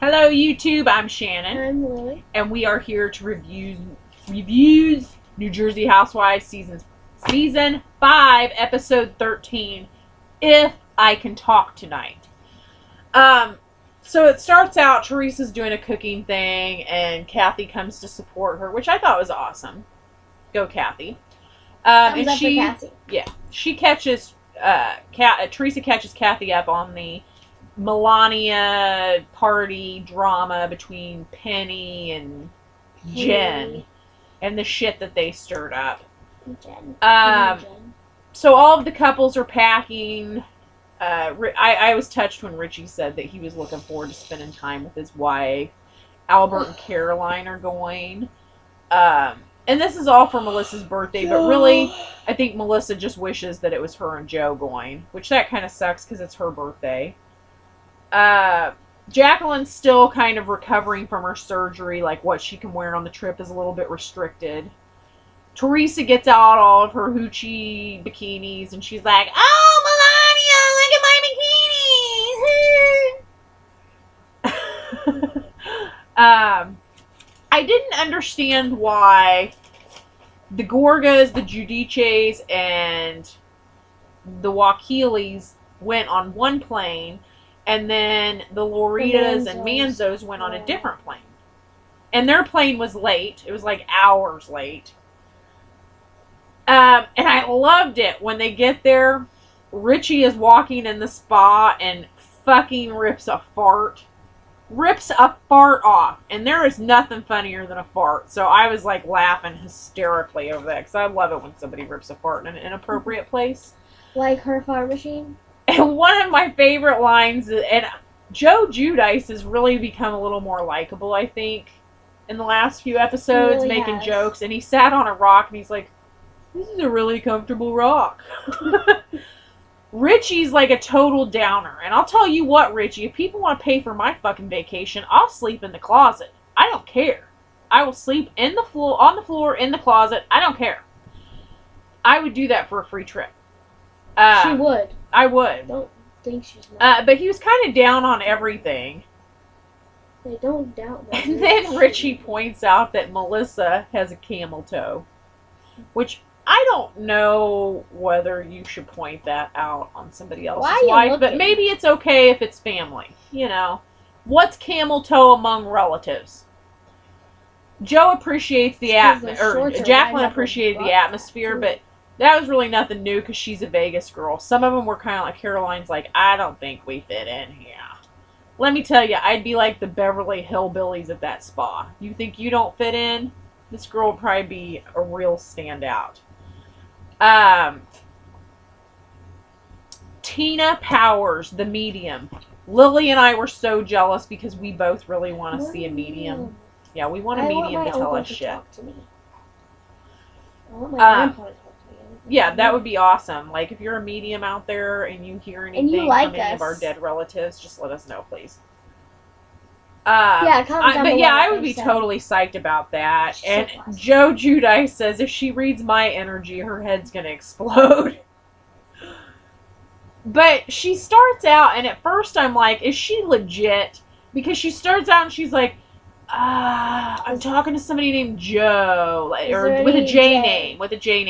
Hello YouTube, I'm Shannon. I'm Lily. And we are here to reviews New Jersey Housewives season 5, episode 13, If I Can Talk Tonight. So it starts out, Teresa's doing a cooking thing, and Kathy comes to support her, which I thought was awesome. Go Kathy. And she, Kathy. Yeah, she catches, Teresa catches Kathy up on the Melania party drama between Penny and Jen and the shit that they stirred up. Jen. So all of the couples are packing. I was touched when Richie said that he was looking forward to spending time with his wife. Albert and Caroline are going. And this is all for Melissa's birthday, but really, I think Melissa just wishes that it was her and Joe going, which that kind of sucks because it's her birthday. Jacqueline's still kind of recovering from her surgery, like what she can wear on the trip is a little bit restricted. Teresa gets out all of her hoochie bikinis, and she's like, "Oh, Melania, look at my bikinis!" I didn't understand why the Gorgas, the Giudices, and the Wakilis went on one plane, and then the Loritas and Manzos went on a different plane. And their plane was late. It was like hours late. And I loved it. When they get there, Richie is walking in the spa and fucking rips a fart. Rips a fart off. And there is nothing funnier than a fart. So I was like laughing hysterically over that. Because I love it when somebody rips a fart in an inappropriate place. Like her fart machine? And one of my favorite lines, and Joe Giudice has really become a little more likable, I think, in the last few episodes, really making has. jokes. And he sat on a rock, and he's like, "This is a really comfortable rock." Richie's like a total downer. And I'll tell you what, Richie, if people want to pay for my fucking vacation, I'll sleep in the closet. I don't care. I will sleep on the floor, in the closet. I don't care. I would do that for a free trip. She would. I would. I don't think she's not. But he was kind of down on everything. They don't doubt that. And then Richie points out that Melissa has a camel toe. Which, I don't know whether you should point that out on somebody else's wife. But maybe it's okay if it's family. You know. What's camel toe among relatives? Joe appreciates the Jacqueline appreciated the atmosphere, but that was really nothing new because she's a Vegas girl. Some of them were kind of like, Caroline's like, "I don't think we fit in here." Let me tell you, I'd be like the Beverly Hillbillies at that spa. You think you don't fit in? This girl would probably be a real standout. Tina Powers, the medium. Lily and I were so jealous because we both really want to see a medium. Yeah, we want a medium to tell us shit. I want my grandpa to talk to me. Yeah, that would be awesome. Like, if you're a medium out there and you hear anything from any of our dead relatives, just let us know, please. I would be totally psyched about that. And Joe Giudice says if she reads my energy, her head's going to explode. But she starts out, and at first I'm like, is she legit? Because she starts out and she's like, I'm talking to somebody named Joe, or with a J name,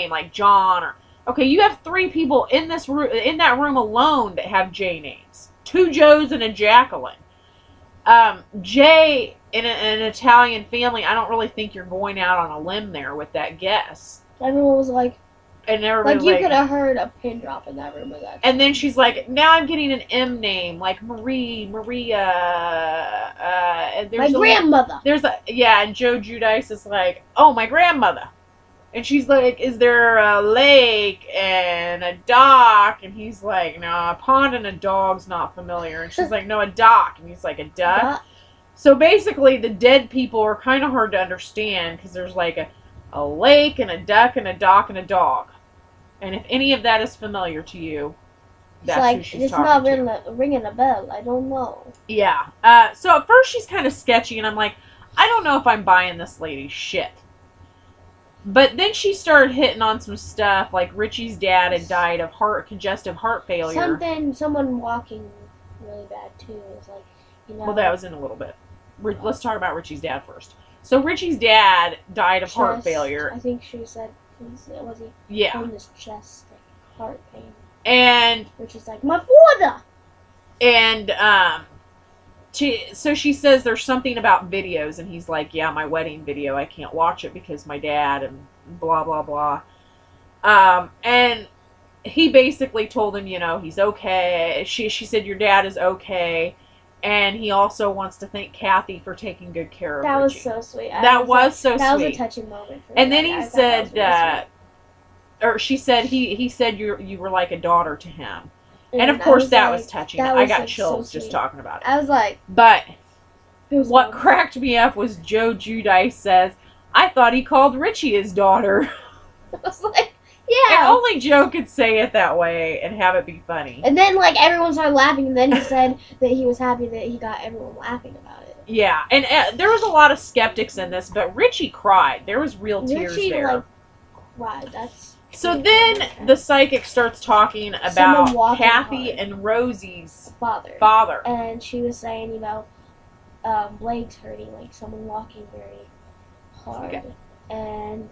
like John, or okay. You have 3 people in that room alone that have J names. 2 Joes and a Jacqueline. J in an Italian family. I don't really think you're going out on a limb there with that guess. Everyone was like, and everybody you could have heard a pin drop in that room with that. And then she's like, now I'm getting an M name, like Maria. And there's my grandmother. And Joe Giudice is like, "Oh, my grandmother." And she's like, "Is there a lake and a dock?" And he's like, "No, a pond and a dog's not familiar." And she's like, "No, a dock." And he's like, "A duck?" So basically, the dead people are kind of hard to understand because there's like a lake and a duck and a dock and a dog. And if any of that is familiar to you, that's who she's talking to. It's not ringing a bell. I don't know. Yeah. So at first she's kind of sketchy, and I'm like, I don't know if I'm buying this lady's shit. But then she started hitting on some stuff, like Richie's dad had died of congestive heart failure. Someone walking really bad too. It was like, Well, that was in a little bit. let's talk about Richie's dad first. So Richie's dad died of heart failure. I think she said, was he? Yeah. On his chest, like heart pain. And Richie's like, my father. And so she says there's something about videos, and he's like, yeah, my wedding video, I can't watch it because my dad, and blah blah blah. And he basically told him, he's okay. She said your dad is okay. And he also wants to thank Kathy for taking good care of Richie. That was so sweet. That was so sweet. That was a touching moment for me. And then he said, or she said, he said you were like a daughter to him. And of course that was touching. I got chills just talking about it. I was like... But what cracked me up was Joe Giudice says, I thought he called Richie his daughter. I was like, yeah. And only Joe could say it that way and have it be funny. And then, like, everyone started laughing, and then he said that he was happy that he got everyone laughing about it. Yeah, and there was a lot of skeptics in this, but Richie cried. There was real tears there. Like, cried. That's... So then the psychic starts talking about Kathy and Rosie's father. And she was saying, legs hurting, like someone walking very hard. Okay. And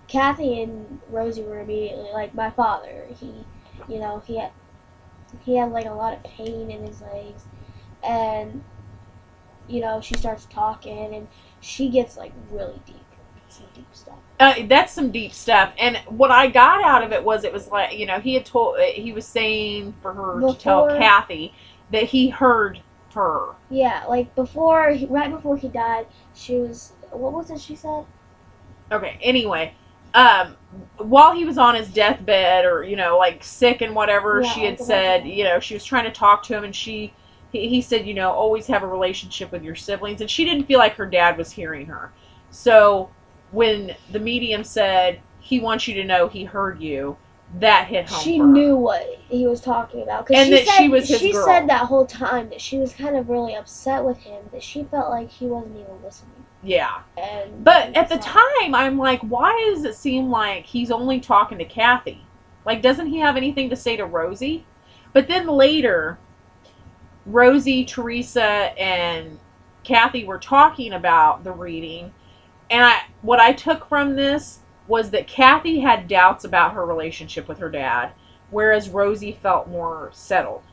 Kathy and Rosie were immediately like, my father, he had like a lot of pain in his legs. And, she starts talking and she gets like really deep. Some deep stuff. That's some deep stuff. And what I got out of it was like, he was saying for her to tell Kathy that he heard her. Yeah, like right before he died, she was, what was it she said? Okay, anyway, while he was on his deathbed or, like sick and whatever, she had said, she was trying to talk to him and he said, always have a relationship with your siblings. And she didn't feel like her dad was hearing her. So when the medium said, he wants you to know he heard you, that hit home She for her. knew what he was talking about. And she was his girl. She said that whole time that she was kind of really upset with him, that she felt like he wasn't even listening. Yeah. But at the time, I'm like, why does it seem like he's only talking to Kathy? Like, doesn't he have anything to say to Rosie? But then later, Rosie, Teresa, and Kathy were talking about the reading. And what I took from this was that Kathy had doubts about her relationship with her dad, whereas Rosie felt more settled.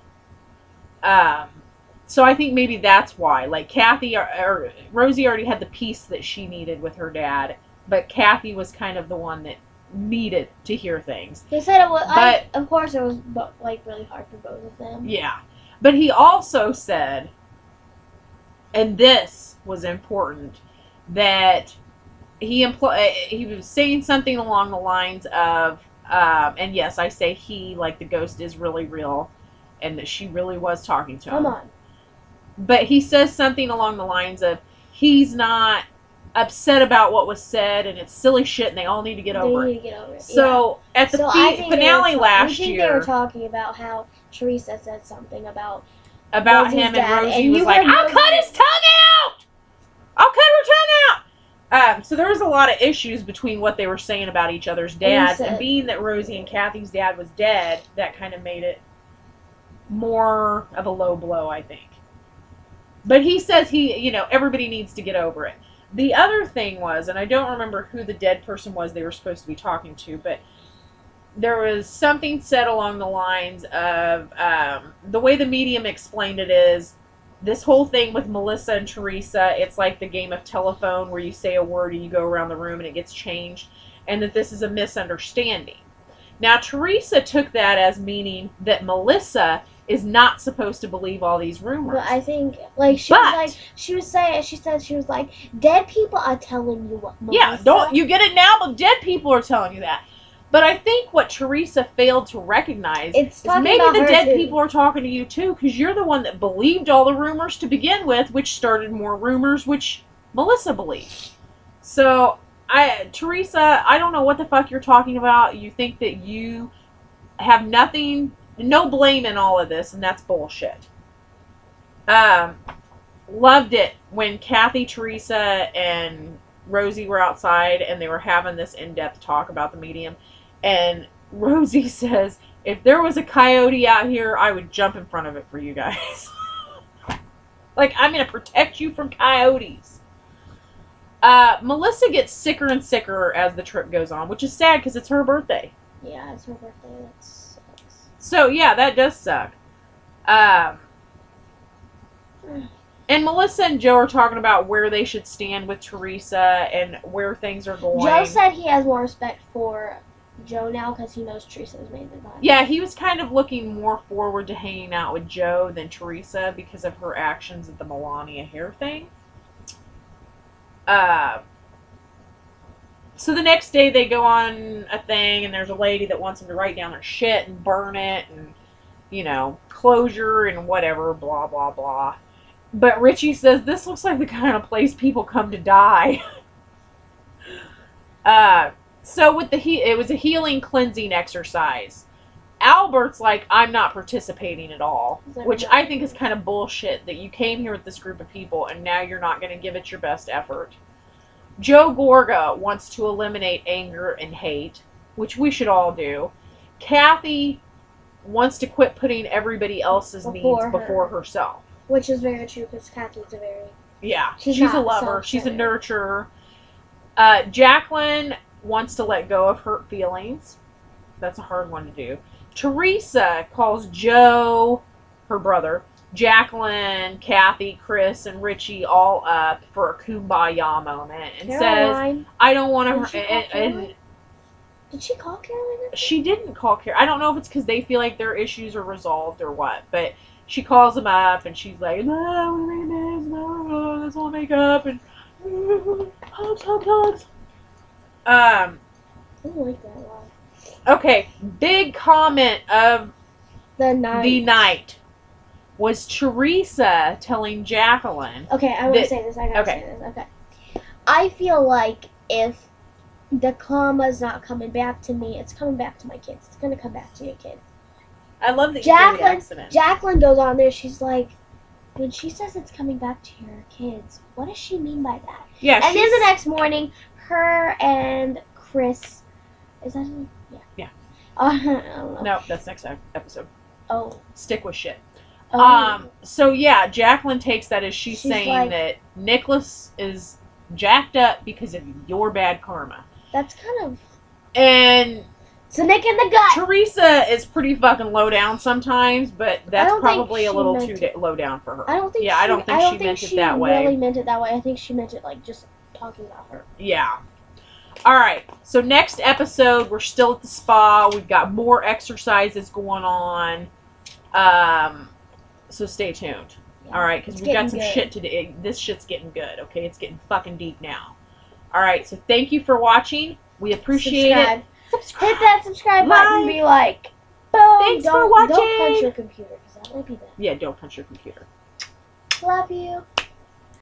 So I think maybe that's why. Like, Kathy or Rosie already had the peace that she needed with her dad, but Kathy was kind of the one that needed to hear things. He said it was, of course it was like really hard for both of them. Yeah. But he also said, and this was important, that he was saying something along the lines of, and yes, I say he, like the ghost is really real, and that she really was talking to him. Come on. But he says something along the lines of, he's not upset about what was said, and it's silly shit, and they all need to get over it. So, at the finale last year... they were talking about how Teresa said something about him, and Rosie was like, I'll cut his tongue out! I'll cut her tongue out! So there was a lot of issues between what they were saying about each other's dads, and being that Rosie and Kathy's dad was dead, that kind of made it more of a low blow, I think. But he says everybody needs to get over it. The other thing was, and I don't remember who the dead person was they were supposed to be talking to, but there was something said along the lines of, the way the medium explained it is, this whole thing with Melissa and Teresa, it's like the game of telephone where you say a word and you go around the room and it gets changed, and that this is a misunderstanding. Now, Teresa took that as meaning that Melissa is not supposed to believe all these rumors. But I think, she was like, dead people are telling you what, Melissa. Yeah, you get it now, but dead people are telling you that. But I think what Teresa failed to recognize is maybe the dead people are talking to you too, because you're the one that believed all the rumors to begin with, which started more rumors, which Melissa believed. So, Teresa, I don't know what the fuck you're talking about. You think that you have no blame in all of this, and that's bullshit. Loved it when Kathy, Teresa, and Rosie were outside, and they were having this in-depth talk about the medium. And Rosie says, if there was a coyote out here, I would jump in front of it for you guys. Like, I'm going to protect you from coyotes. Melissa gets sicker and sicker as the trip goes on, which is sad because it's her birthday. Yeah, it's her birthday. That sucks. So, yeah, that does suck. And Melissa and Joe are talking about where they should stand with Teresa and where things are going. Joe said he has more respect for Joe now because he knows Teresa is mainly behind. Yeah, he was kind of looking more forward to hanging out with Joe than Teresa because of her actions at the Melania hair thing. So the next day they go on a thing and there's a lady that wants them to write down their shit and burn it and, you know, closure and whatever, blah, blah, blah. But Richie says, this looks like the kind of place people come to die. So with it was a healing, cleansing exercise. Albert's like, I'm not participating at all. Which I think is kind of bullshit that you came here with this group of people and now you're not going to give it your best effort. Joe Gorga wants to eliminate anger and hate, which we should all do. Kathy wants to quit putting everybody else's needs before herself. Which is very true because Kathy's a very... Yeah, she's a lover. She's a nurturer. Jacqueline wants to let go of hurt feelings. That's a hard one to do. Teresa calls Joe, her brother, Jacqueline, Kathy, Chris, and Richie all up for a kumbaya moment and says, I don't want to... Did she call Caroline? She didn't call Caroline. I don't know if it's because they feel like their issues are resolved or what, but... She calls him up and she's like, no, let's all make up and hugs. I don't like that one. Okay, big comment of the night was Teresa telling Jacqueline. Okay, I want to say this. I gotta say this. Okay. I feel like if the karma's not coming back to me, it's coming back to my kids. It's gonna come back to your kids. I love that you did the accident. Jacqueline goes on there. She's like, when she says it's coming back to your kids, what does she mean by that? Yeah. And then the next morning, her and Chris, is that him? Yeah. Yeah. I don't know. No, that's next episode. Oh. Stick with shit. Oh. So yeah, Jacqueline takes that as she's saying like, that Nicholas is jacked up because of your bad karma. That's kind of. And. It's a nick in the gut. Teresa is pretty fucking low down sometimes, but that's probably a little too low down for her. I don't think. Yeah, I don't think she meant it that way. Really meant it that way. I think she meant it like just talking about her. Yeah. All right. So next episode, we're still at the spa. We've got more exercises going on. So stay tuned. Yeah, all right, because we got some shit to do. This shit's getting good. Okay, it's getting fucking deep now. All right. So thank you for watching. We appreciate it. Hit that subscribe button and be like, boom. Thanks for watching. Don't punch your computer because that might be bad. Yeah, don't punch your computer. Love you.